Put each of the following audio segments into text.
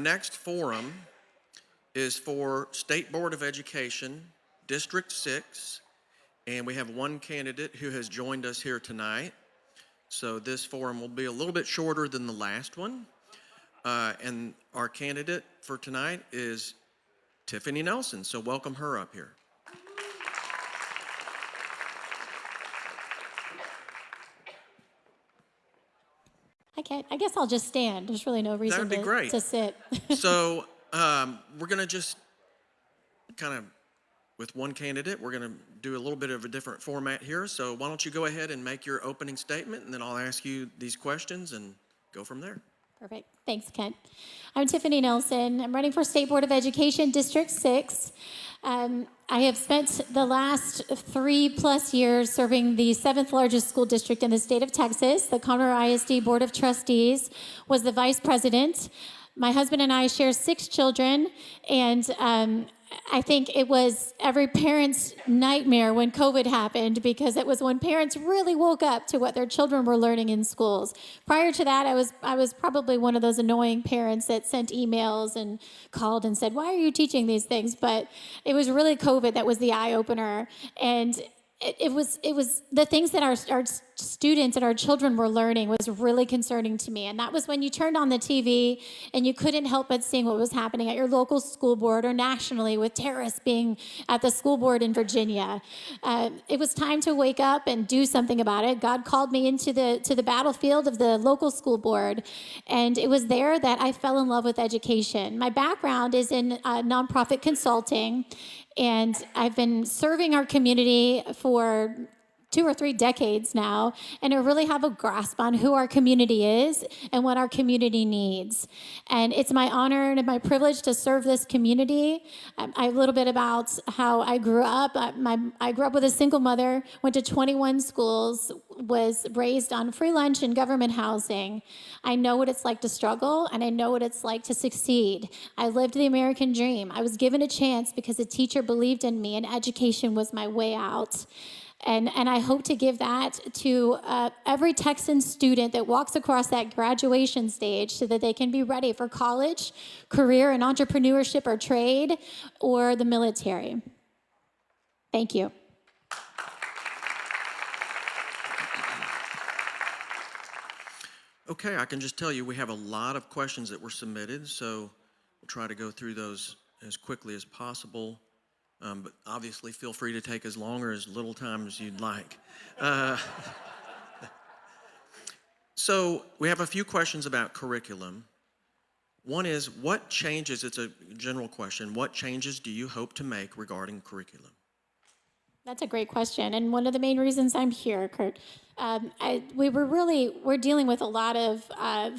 Next forum is for State Board of Education, District 6, and we have one candidate who has joined us here tonight. So this forum will be a little bit shorter than the last one. And our candidate for tonight is Tiffany Nelson. So welcome her up here. I guess I'll just stand. There's really no reason to sit. So we're going to just kind of, with one candidate, we're going to do a little bit of a different format here. So why don't you go ahead and make your opening statement, and then I'll ask you these questions and go from there. Perfect. Thanks, Kent. I'm Tiffany Nelson. I'm running for State Board of Education, District 6. I have spent the last 3+ years serving the 7th largest school district in the state of Texas. The Conroe ISD Board of Trustees was the vice president. My husband and I share 6 children, and I think it was every parent's nightmare when COVID happened, because it was when parents really woke up to what their children were learning in schools. Prior to that, I was probably one of those annoying parents that sent emails and called and said, "Why are you teaching these things?" But it was really COVID that was the eye opener, and it was the things that our students and our children were learning was really concerning to me. And that was when you turned on the TV and you couldn't help but seeing what was happening at your local school board or nationally, with terrorists being at the school board in Virginia. It was time to wake up and do something about it. God called me into the battlefield of the local school board, and it was there that I fell in love with education. My background is in nonprofit consulting, and I've been serving our community for 2 or 3 decades now, and I really have a grasp on who our community is and what our community needs. And it's my honor and my privilege to serve this community. A little bit about how I grew up. I grew up with a single mother, went to 21 schools, was raised on free lunch and government housing. I know what it's like to struggle, and I know what it's like to succeed. I lived the American dream. I was given a chance because a teacher believed in me, and education was my way out. And I hope to give that to every Texan student that walks across that graduation stage, so that they can be ready for college, career in entrepreneurship or trade, or the military. Thank you. Okay, I can just tell you we have a lot of questions that were submitted, so we'll try to go through those as quickly as possible. But obviously, feel free to take as long or as little time as you'd like. So we have a few questions about curriculum. One is, what changes, it's a general question, what changes do you hope to make regarding curriculum? That's a great question, and one of the main reasons I'm here, Kurt. We're dealing with a lot of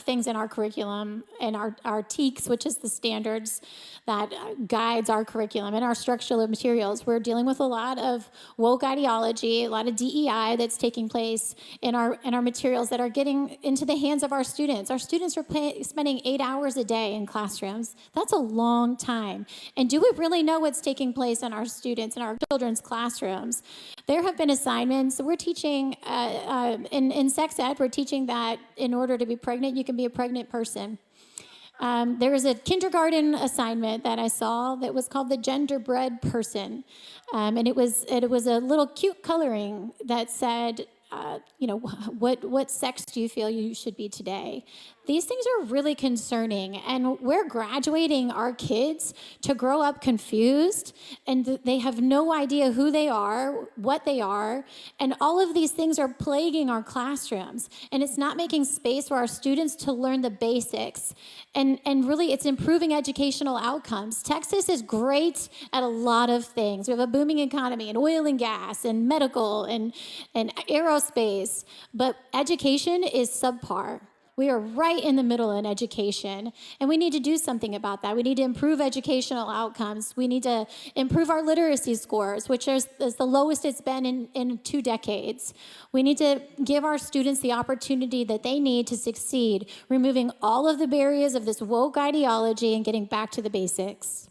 things in our curriculum and our TEKS, which is the standards that guides our curriculum, and our structural materials. We're dealing with a lot of woke ideology, a lot of DEI that's taking place in our materials that are getting into the hands of our students. Our students are spending 8 hours a day in classrooms. That's a long time. And do we really know what's taking place in our students and our children's classrooms? There have been assignments. We're teaching, in sex ed, we're teaching that in order to be pregnant, you can be a pregnant person. There was a kindergarten assignment that I saw that was called the genderbread person. And it was a little cute coloring that said, what sex do you feel you should be today? These things are really concerning, and we're graduating our kids to grow up confused, and they have no idea who they are, what they are, and all of these things are plaguing our classrooms, and it's not making space for our students to learn the basics, and really it's improving educational outcomes. Texas is great at a lot of things. We have a booming economy in oil and gas and medical and aerospace, but education is subpar. We are right in the middle in education, and we need to do something about that. We need to improve educational outcomes. We need to improve our literacy scores, which is the lowest it's been in 2 decades. We need to give our students the opportunity that they need to succeed, removing all of the barriers of this woke ideology and getting back to the basics.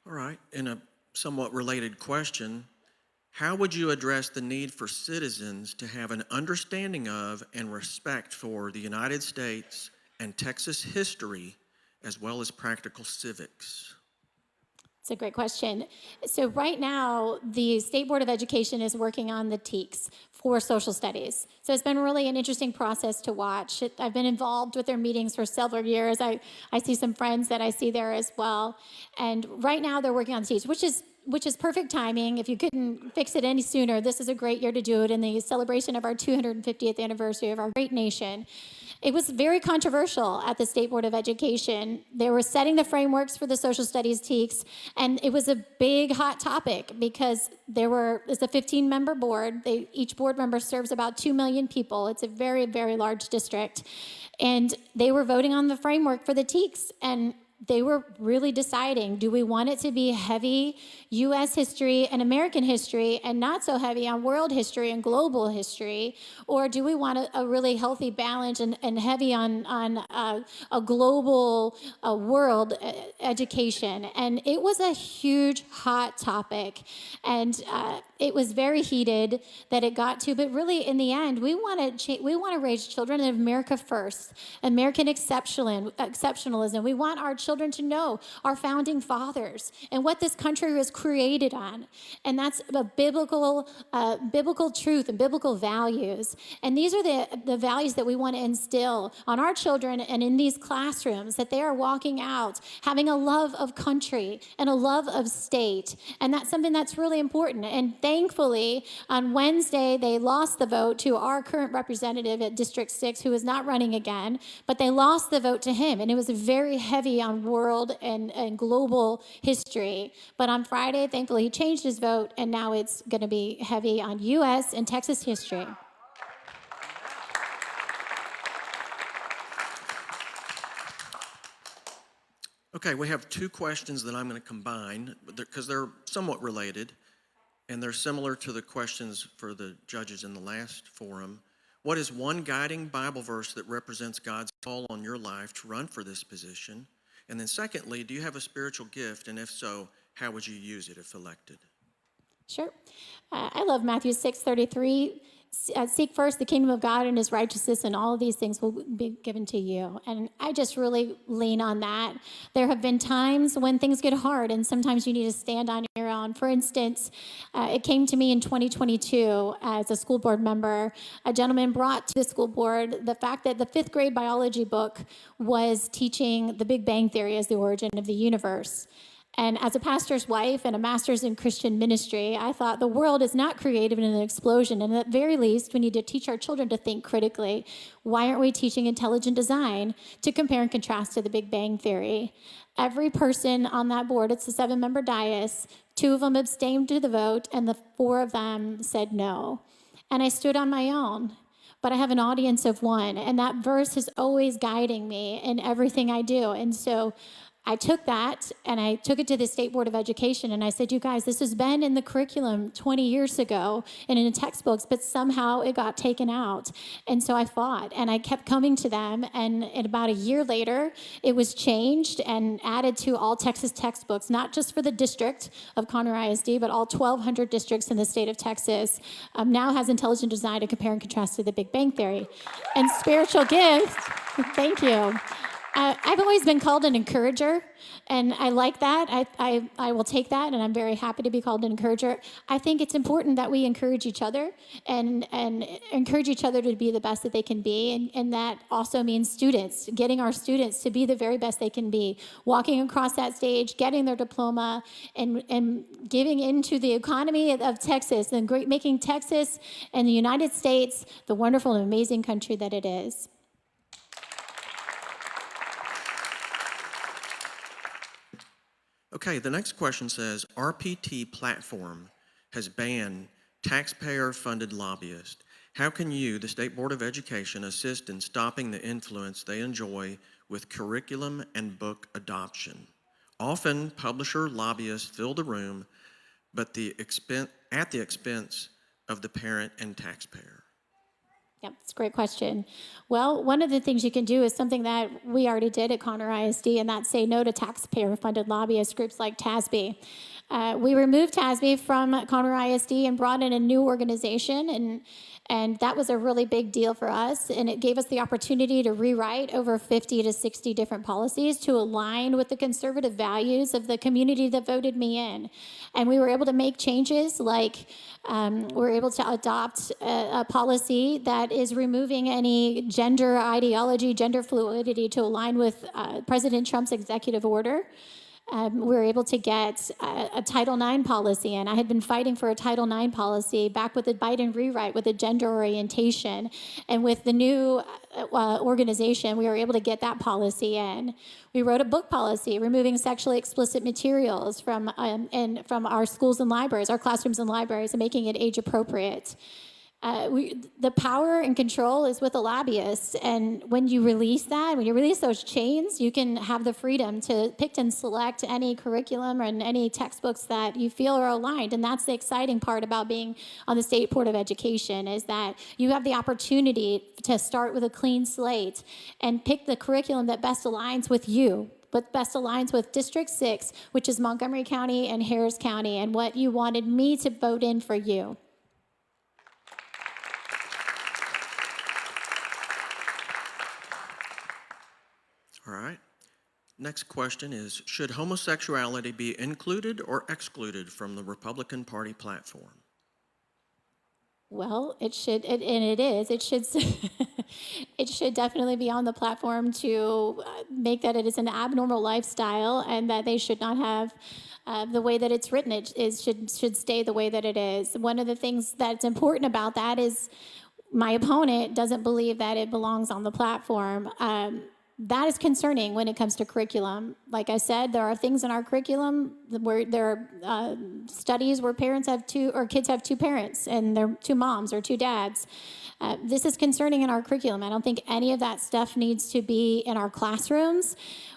All right, in a somewhat related question, How would you address the need for citizens to have an understanding of and respect for the United States and Texas history, as well as practical civics? It's a great question. So right now, the State Board of Education is working on the TEKS for social studies. So it's been really an interesting process to watch. I've been involved with their meetings for several years. I see some friends that I see there as well. And right now they're working on the TEKS, which is perfect timing. If you couldn't fix it any sooner, this is a great year to do it in the celebration of our 250th anniversary of our great nation. It was very controversial at the State Board of Education. They were setting the frameworks for the social studies TEKS, and it was a big hot topic because it's a 15-member board. Each board member serves about 2 million people. It's a very, very large district. And they were voting on the framework for the TEKS, and they were really deciding, do we want it to be heavy U.S. history and American history and not so heavy on world history and global history, or do we want a really healthy balance and heavy on a global world education? And it was a huge hot topic, and it was very heated that it got to, but really in the end, we want to raise children in America first, American exceptionalism. We want our children to know our founding fathers and what this country was created on. And that's a biblical truth and biblical values. And these are the values that we want to instill on our children and in these classrooms, that they are walking out having a love of country and a love of state. And that's something that's really important. And thankfully, on Wednesday, they lost the vote to our current representative at District 6, who is not running again, but they lost the vote to him. And it was very heavy on world and global history. But on Friday, thankfully, he changed his vote, and now it's going to be heavy on U.S. and Texas history. Okay, we have two questions that I'm going to combine because they're somewhat related, and they're similar to the questions for the judges in the last forum. What is one guiding Bible verse that represents God's call on your life to run for this position? And then secondly, do you have a spiritual gift? And if so, how would you use it if elected? Sure. I love Matthew 6:33. Seek first the kingdom of God and his righteousness, and all of these things will be given to you. And I just really lean on that. There have been times when things get hard, and sometimes you need to stand on your own. For instance, it came to me in 2022 as a school board member. A gentleman brought to the school board the fact that the 5th grade biology book was teaching the Big Bang Theory as the origin of the universe. And as a pastor's wife and a master's in Christian ministry, I thought the world is not created in an explosion. And at the very least, we need to teach our children to think critically. Why aren't we teaching intelligent design to compare and contrast to the Big Bang Theory? Every person on that board, it's a 7-member dais, 2 of them abstained to the vote, and the 4 of them said no. And I stood on my own. But I have an audience of 1, and that verse is always guiding me in everything I do. And so I took that and I took it to the State Board of Education, and I said, you guys, this has been in the curriculum 20 years ago and in the textbooks, but somehow it got taken out. And so I fought, and I kept coming to them, and about a year later, it was changed and added to all Texas textbooks, not just for the district of Conroe ISD, but all 1,200 districts in the state of Texas. Now has intelligent design to compare and contrast to the Big Bang Theory. And spiritual gift, thank you. I've always been called an encourager, and I like that. I will take that, and I'm very happy to be called an encourager. I think it's important that we encourage each other and encourage each other to be the best that they can be, and that also means students, getting our students to be the very best they can be, walking across that stage, getting their diploma, and giving into the economy of Texas, and making Texas and the United States the wonderful and amazing country that it is. Okay, the next question says, RPT platform has banned taxpayer-funded lobbyists. How can you, the State Board of Education, assist in stopping the influence they enjoy with curriculum and book adoption? Often, publisher lobbyists fill the room, but at the expense of the parent and taxpayer. Yep, it's a great question. Well, one of the things you can do is something that we already did at Conroe ISD, and that's say no to taxpayer-funded lobbyist groups like TASB. We removed TASB from Conroe ISD and brought in a new organization, and that was a really big deal for us, and it gave us the opportunity to rewrite over 50 to 60 different policies to align with the conservative values of the community that voted me in. And we were able to make changes like we're able to adopt a policy that is removing any gender ideology, gender fluidity to align with President Trump's executive order. We were able to get a Title IX policy, and I had been fighting for a Title IX policy back with the Biden rewrite with the gender orientation. And with the new organization, we were able to get that policy in. We wrote a book policy removing sexually explicit materials from our schools and libraries, our classrooms and libraries, and making it age appropriate. The power and control is with the lobbyists, and when you release those chains, you can have the freedom to pick and select any curriculum and any textbooks that you feel are aligned. And that's the exciting part about being on the State Board of Education, is that you have the opportunity to start with a clean slate and pick the curriculum that best aligns with you, what best aligns with District 6, which is Montgomery County and Harris County, and what you wanted me to vote in for you. All right. Next question is, should homosexuality be included or excluded from the Republican Party platform? Well, it should, and it is. It should, it should definitely be on the platform to make that it is an abnormal lifestyle, and that they should not have the way that it's written. Should stay the way that it is. One of the things that's important about that is my opponent doesn't believe that it belongs on the platform. That is concerning when it comes to curriculum. Like I said, there are things in our curriculum where there are studies where kids have two parents and they're two moms or two dads. This is concerning in our curriculum. I don't think any of that stuff needs to be in our classrooms.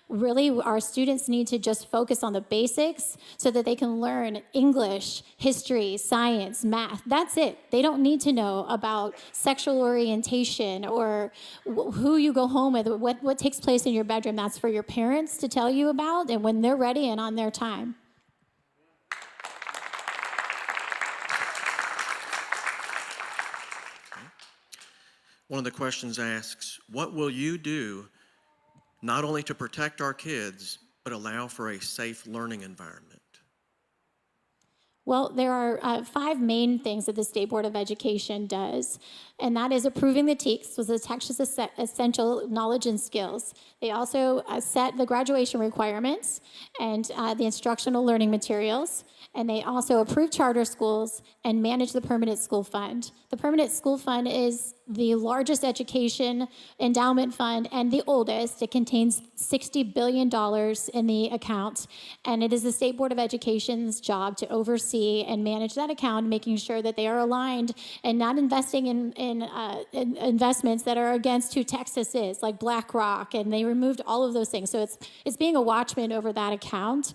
Really, our students need to just focus on the basics so that they can learn English, history, science, math. That's it. They don't need to know about sexual orientation or who you go home with, what takes place in your bedroom. That's for your parents to tell you about, and when they're ready and on their time. One of the questions asks, what will you do not only to protect our kids, but allow for a safe learning environment? Well, there are 5 main things that the State Board of Education does, and that is approving the TEKS, was the Texas Essential Knowledge and Skills. They also set the graduation requirements and the instructional learning materials, and they also approve charter schools and manage the Permanent School Fund. The Permanent School Fund is the largest education endowment fund and the oldest. It contains $60 billion in the account, and it is the State Board of Education's job to oversee and manage that account, making sure that they are aligned and not investing in investments that are against who Texas is, like BlackRock, and they removed all of those things. So it's being a watchman over that account.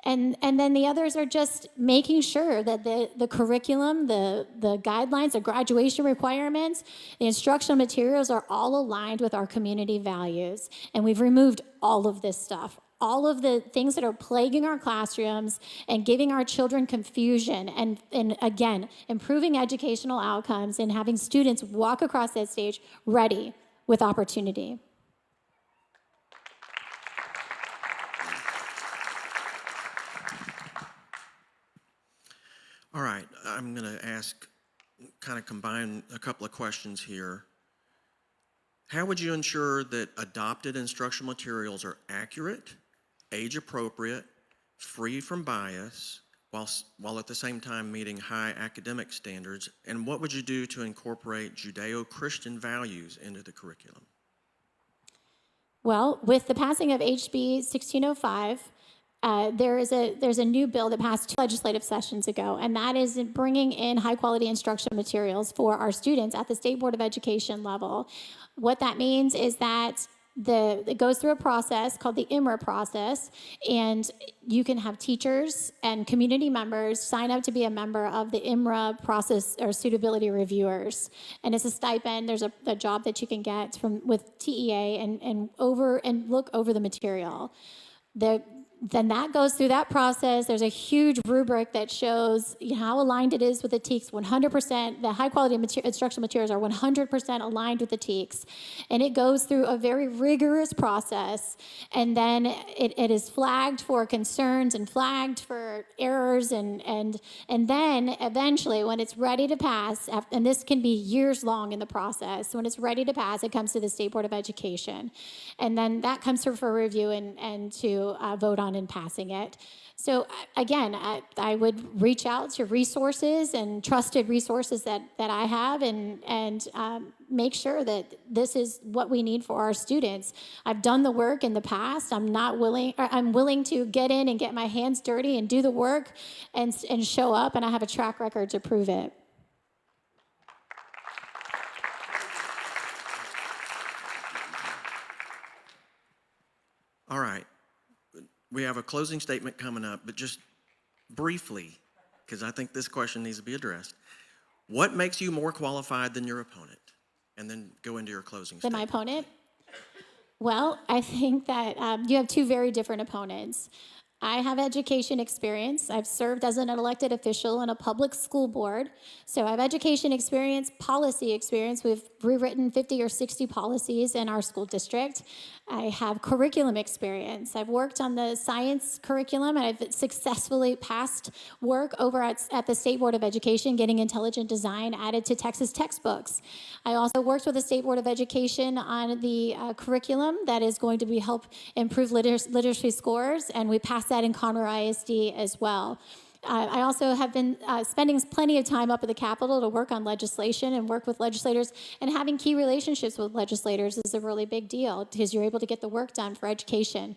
And then the others are just making sure that the curriculum, the guidelines, the graduation requirements, the instructional materials are all aligned with our community values. And we've removed all of this stuff, all of the things that are plaguing our classrooms and giving our children confusion and again, improving educational outcomes and having students walk across that stage ready with opportunity. All right, I'm going to combine a couple of questions here. How would you ensure that adopted instructional materials are accurate, age appropriate, free from bias, while at the same time meeting high academic standards? And what would you do to incorporate Judeo-Christian values into the curriculum? Well, with the passing of HB 1605, there's a new bill that passed 2 legislative sessions ago, and that is bringing in high-quality instructional materials for our students at the State Board of Education level. What that means is that it goes through a process called the IMRA process, and you can have teachers and community members sign up to be a member of the IMRA process or suitability reviewers. And it's a stipend. There's a job that you can get with TEA and look over the material. Then that goes through that process. There's a huge rubric that shows how aligned it is with the TEKS. 100%, the high quality instructional materials are 100% aligned with the TEKS. And it goes through a very rigorous process. And then it is flagged for concerns and flagged for errors. And then eventually, when it's ready to pass, and this can be years long in the process, when it's ready to pass, it comes to the State Board of Education. And then that comes through for review and to vote on in passing it. So again, I would reach out to resources and trusted resources that I have and make sure that this is what we need for our students. I've done the work in the past. I'm willing to get in and get my hands dirty and do the work and show up, and I have a track record to prove it. All right. We have a closing statement coming up, but just briefly, because I think this question needs to be addressed. What makes you more qualified than your opponent? And then go into your closing statement. Than my opponent? Well, I think that you have two very different opponents. I have education experience. I've served as an elected official in a public school board. So I have education experience, policy experience. We've rewritten 50 or 60 policies in our school district. I have curriculum experience. I've worked on the science curriculum, and I've successfully passed work over at the State Board of Education, getting intelligent design added to Texas textbooks. I also worked with the State Board of Education on the curriculum that is going to help improve literacy scores, and we passed that in Conroe ISD as well. I also have been spending plenty of time up at the Capitol to work on legislation and work with legislators, and having key relationships with legislators is a really big deal because you're able to get the work done for education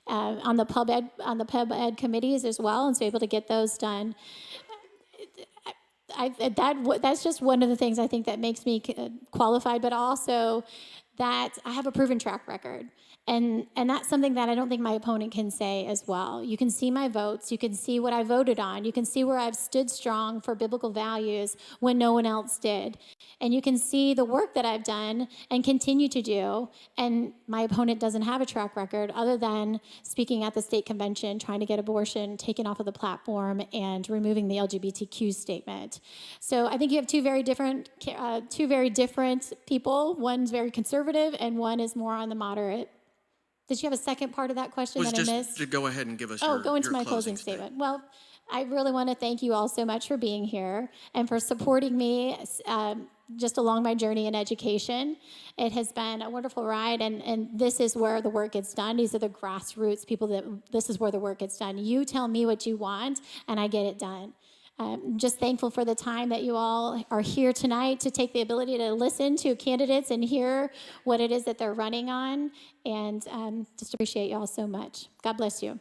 on the pub ed committees as well, and so able to get those done. That's just one of the things I think that makes me qualified, but also that I have a proven track record. And that's something that I don't think my opponent can say as well. You can see my votes. You can see what I voted on. You can see where I've stood strong for biblical values when no one else did. And you can see the work that I've done and continue to do. And my opponent doesn't have a track record other than speaking at the state convention, trying to get abortion taken off of the platform and removing the LGBTQ statement. So I think you have two very different people. One's very conservative and one is more on the moderate. Did you have a second part of that question that I missed? Just to go ahead and give us go into my closing statement. Well, I really want to thank you all so much for being here and for supporting me just along my journey in education. It has been a wonderful ride, and this is where the work gets done. These are the grassroots people this is where the work gets done. You tell me what you want, and I get it done. I'm just thankful for the time that you all are here tonight to take the ability to listen to candidates and hear what it is that they're running on. And just appreciate you all so much. God bless you.